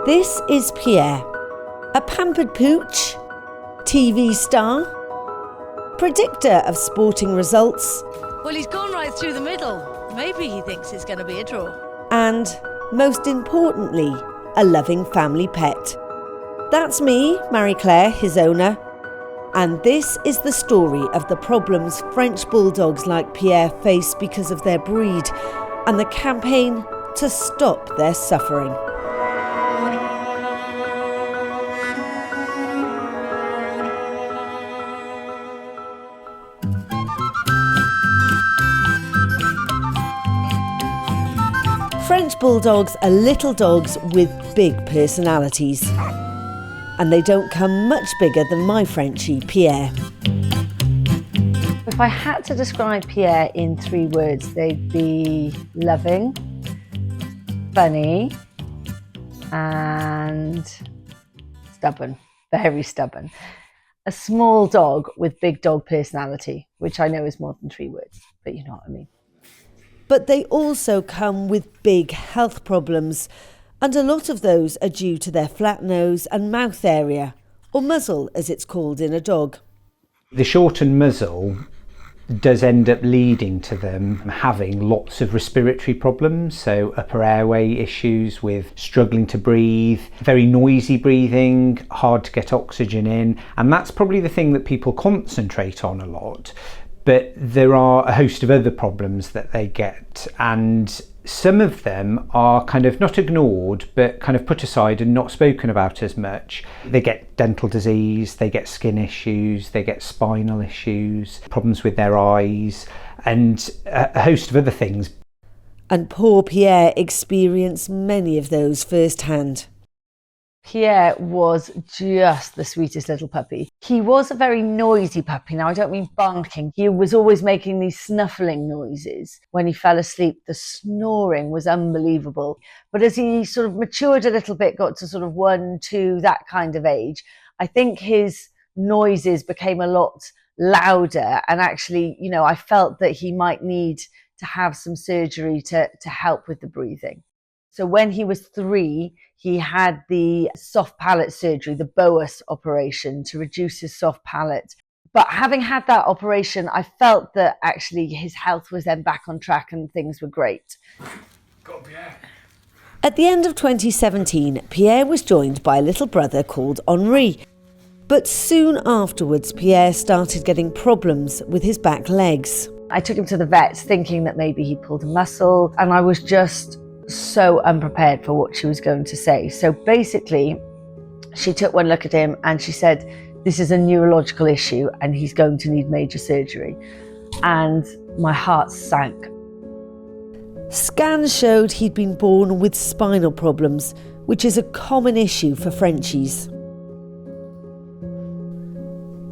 This is Pierre, a pampered pooch, TV star, predictor of sporting results. Well, he's gone right through the middle. Maybe he thinks it's going to be a draw. And, most importantly, a loving family pet. That's me, Mariclare, his owner. And this is the story of the problems French Bulldogs like Pierre face because of their breed and the campaign to stop their suffering. French Bulldogs are little dogs with big personalities. And they don't come much bigger than my Frenchie, Pierre. If I had to describe Pierre in 3 words, they'd be loving, funny, and stubborn, very stubborn. A small dog with big dog personality, which I know is more than 3 words, but you know what I mean. But they also come with big health problems, and a lot of those are due to their flat nose and mouth area, or muzzle as it's called in a dog. The shortened muzzle does end up leading to them having lots of respiratory problems, so upper airway issues with struggling to breathe, very noisy breathing, hard to get oxygen in, and that's probably the thing that people concentrate on a lot. But there are a host of other problems that they get, and some of them are kind of not ignored, but kind of put aside and not spoken about as much. They get dental disease, they get skin issues, they get spinal issues, problems with their eyes, and a host of other things. And poor Pierre experienced many of those firsthand. Pierre was just the sweetest little puppy. He was a very noisy puppy. Now, I don't mean barking. He was always making these snuffling noises. When he fell asleep, the snoring was unbelievable. But as he sort of matured a little bit, got to sort of 1, 2, that kind of age, I think his noises became a lot louder. And actually, you know, I felt that he might need to have some surgery to help with the breathing. So when he was 3, he had the soft palate surgery, the BOAS operation, to reduce his soft palate. But having had that operation, I felt that actually his health was then back on track and things were great. Go, Pierre. At the end of 2017, Pierre was joined by a little brother called Henri. But soon afterwards, Pierre started getting problems with his back legs. I took him to the vets thinking that maybe he pulled a muscle, and I was just so unprepared for what she was going to say. So basically, she took one look at him and she said, this is a neurological issue and he's going to need major surgery. And my heart sank. Scans showed he'd been born with spinal problems, which is a common issue for Frenchies.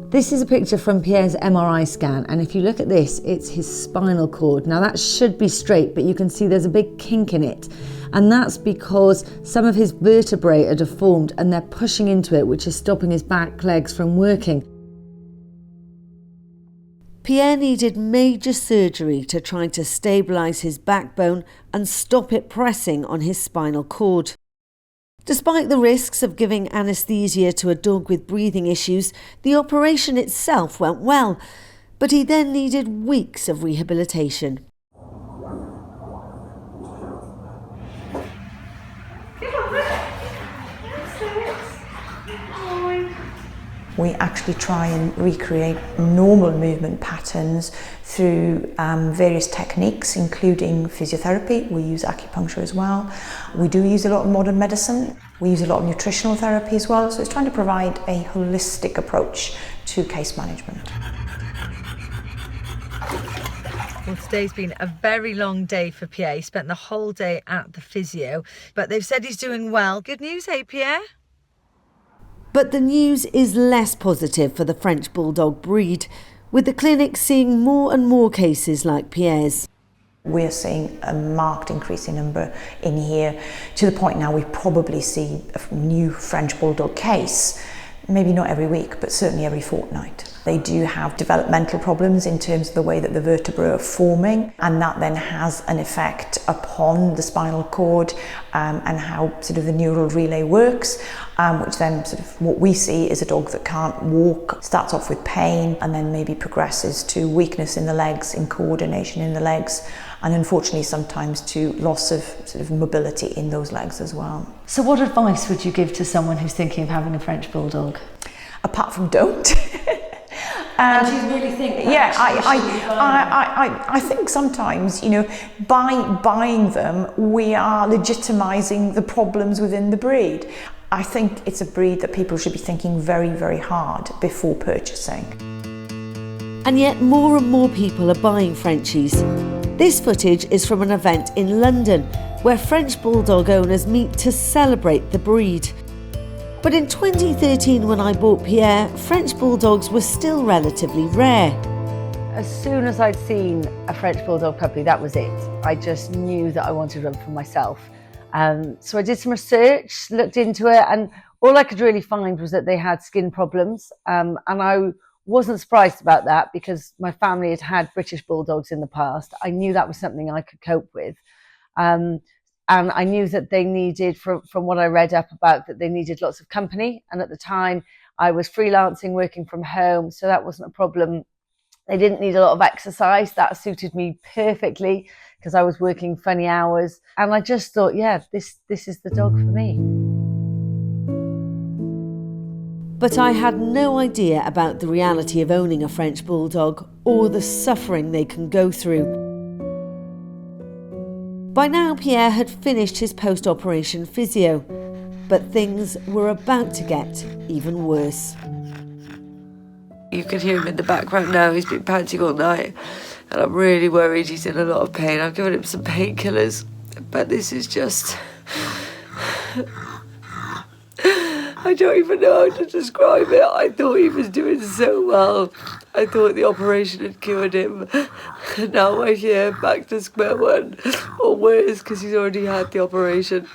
This is a picture from Pierre's MRI scan, and if you look at this, it's his spinal cord. Now that should be straight, but you can see there's a big kink in it, and that's because some of his vertebrae are deformed and they're pushing into it, which is stopping his back legs from working. Pierre needed major surgery to try to stabilise his backbone and stop it pressing on his spinal cord. Despite the risks of giving anaesthesia to a dog with breathing issues, the operation itself went well, but he then needed weeks of rehabilitation. We actually try and recreate normal movement patterns through various techniques, including physiotherapy. We use acupuncture as well. We do use a lot of modern medicine. We use a lot of nutritional therapy as well. So it's trying to provide a holistic approach to case management. Well, today's been a very long day for Pierre. He spent the whole day at the physio, but they've said he's doing well. Good news, hey, Pierre? But the news is less positive for the French Bulldog breed, with the clinic seeing more and more cases like Pierre's. We're seeing a marked increase in number in here, to the point now we probably see a new French Bulldog case, maybe not every week, but certainly every fortnight. They do have developmental problems in terms of the way that the vertebrae are forming, and that then has an effect upon the spinal cord and how sort of the neural relay works, which then sort of what we see is a dog that can't walk, starts off with pain and then maybe progresses to weakness in the legs, in coordination in the legs, and unfortunately sometimes to loss of sort of mobility in those legs as well. So what advice would you give to someone who's thinking of having a French Bulldog? Apart from don't. And do you really think that? Yeah, I think sometimes, you know, by buying them, we are legitimising the problems within the breed. I think it's a breed that people should be thinking very, very hard before purchasing. And yet more and more people are buying Frenchies. This footage is from an event in London where French Bulldog owners meet to celebrate the breed. But in 2013, when I bought Pierre, French Bulldogs were still relatively rare. As soon as I'd seen a French Bulldog puppy, that was it. I just knew that I wanted one for myself. So I did some research, looked into it, and all I could really find was that they had skin problems. And I wasn't surprised about that because my family had had British Bulldogs in the past. I knew that was something I could cope with. And I knew that they needed, from what I read up about, that they needed lots of company. And at the time, I was freelancing, working from home, so that wasn't a problem. They didn't need a lot of exercise. That suited me perfectly because I was working funny hours. And I just thought, yeah, this is the dog for me. But I had no idea about the reality of owning a French Bulldog or the suffering they can go through. By now, Pierre had finished his post-operation physio, but things were about to get even worse. You can hear him in the background now. He's been panting all night, and I'm really worried he's in a lot of pain. I've given him some painkillers, but this is just... I don't even know how to describe it. I thought he was doing so well. I thought the operation had cured him. And now we're here back to square one, or worse, because he's already had the operation.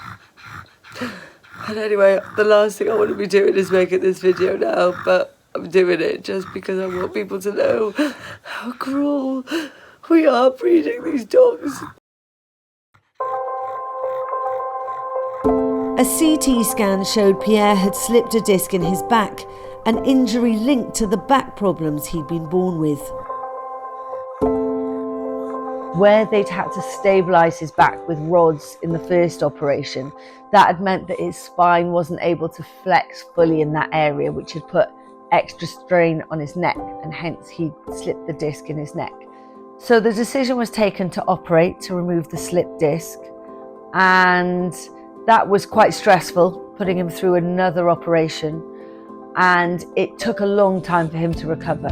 And anyway, the last thing I want to be doing is making this video now, but I'm doing it just because I want people to know how cruel we are breeding these dogs. A CT scan showed Pierre had slipped a disc in his back, an injury linked to the back problems he'd been born with. Where they'd had to stabilise his back with rods in the first operation, that had meant that his spine wasn't able to flex fully in that area, which had put extra strain on his neck, and hence he'd slipped the disc in his neck. So the decision was taken to operate to remove the slipped disc, and that was quite stressful, putting him through another operation, and it took a long time for him to recover.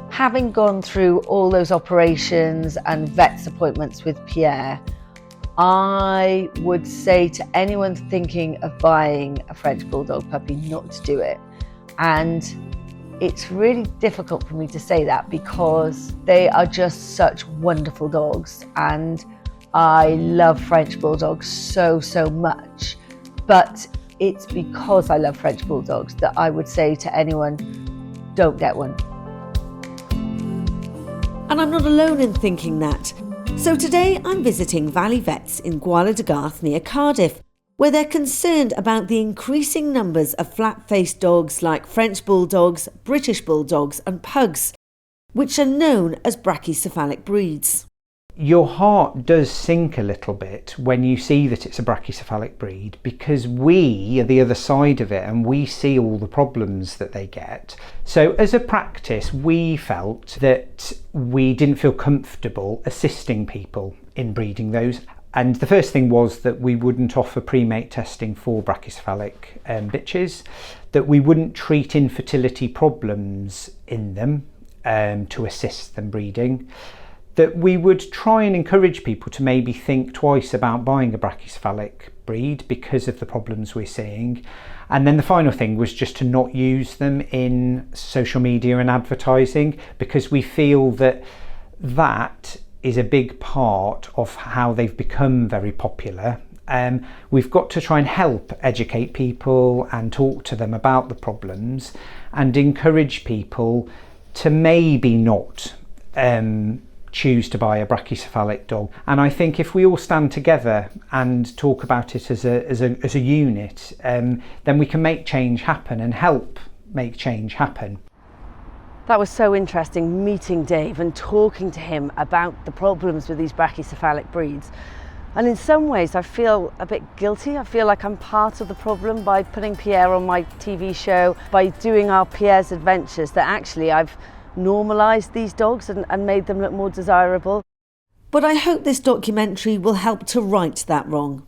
Having gone through all those operations and vet's appointments with Pierre, I would say to anyone thinking of buying a French Bulldog puppy not to do it. And it's really difficult for me to say that because they are just such wonderful dogs, and I love French Bulldogs so much. But it's because I love French Bulldogs that I would say to anyone, don't get one. And I'm not alone in thinking that. So today I'm visiting Valley Vets in Gwala de Garth near Cardiff, where they're concerned about the increasing numbers of flat-faced dogs like French Bulldogs, British Bulldogs and Pugs, which are known as brachycephalic breeds. Your heart does sink a little bit when you see that it's a brachycephalic breed, because we are the other side of it and we see all the problems that they get. So as a practice, we felt that we didn't feel comfortable assisting people in breeding those. And the first thing was that we wouldn't offer pre-mate testing for brachycephalic bitches, that we wouldn't treat infertility problems in them to assist them breeding, that we would try and encourage people to maybe think twice about buying a brachycephalic breed because of the problems we're seeing. And then the final thing was just to not use them in social media and advertising, because we feel that that is a big part of how they've become very popular We've got to try and help educate people and talk to them about the problems and encourage people to maybe not choose to buy a brachycephalic dog. And I think if we all stand together and talk about it as a unit, then we can make change happen and help make change happen. That was so interesting, meeting Dave and talking to him about the problems with these brachycephalic breeds. And in some ways I feel a bit guilty. I feel like I'm part of the problem by putting Pierre on my TV show, by doing our Pierre's Adventures, that actually I've normalised these dogs and made them look more desirable. But I hope this documentary will help to right that wrong.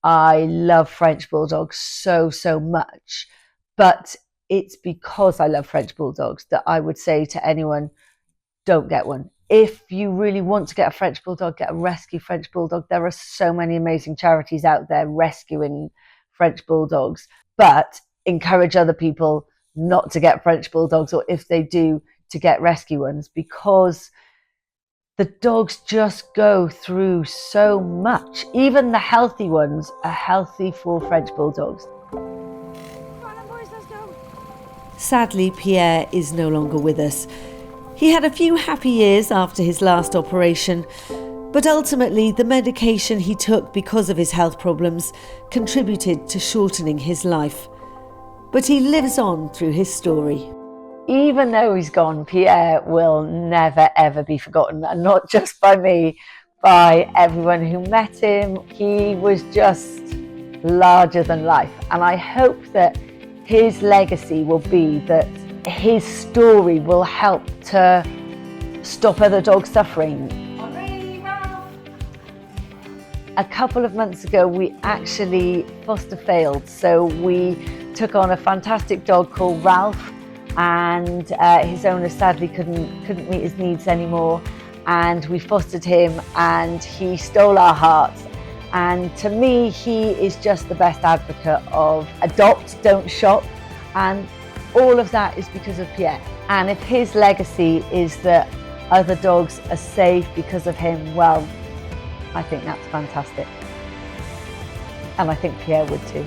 I love French Bulldogs so much, but it's because I love French Bulldogs that I would say to anyone, don't get one. If you really want to get a French Bulldog, get a rescue French Bulldog. There are so many amazing charities out there rescuing French Bulldogs, but encourage other people not to get French Bulldogs, or if they do, to get rescue ones, because the dogs just go through so much. Even the healthy ones are healthy for French Bulldogs. Sadly, Pierre is no longer with us. He had a few happy years after his last operation, but ultimately the medication he took because of his health problems contributed to shortening his life. But he lives on through his story. Even though he's gone, Pierre will never ever be forgotten, and not just by me, by everyone who met him. He was just larger than life, and I hope that his legacy will be that his story will help to stop other dogs suffering. A couple of months ago we actually foster failed, so we took on a fantastic dog called Ralph, and his owner sadly couldn't meet his needs anymore, and we fostered him and he stole our hearts. And to me, he is just the best advocate of adopt, don't shop, and all of that is because of Pierre. And if his legacy is that other dogs are safe because of him, well, I think that's fantastic. And I think Pierre would too.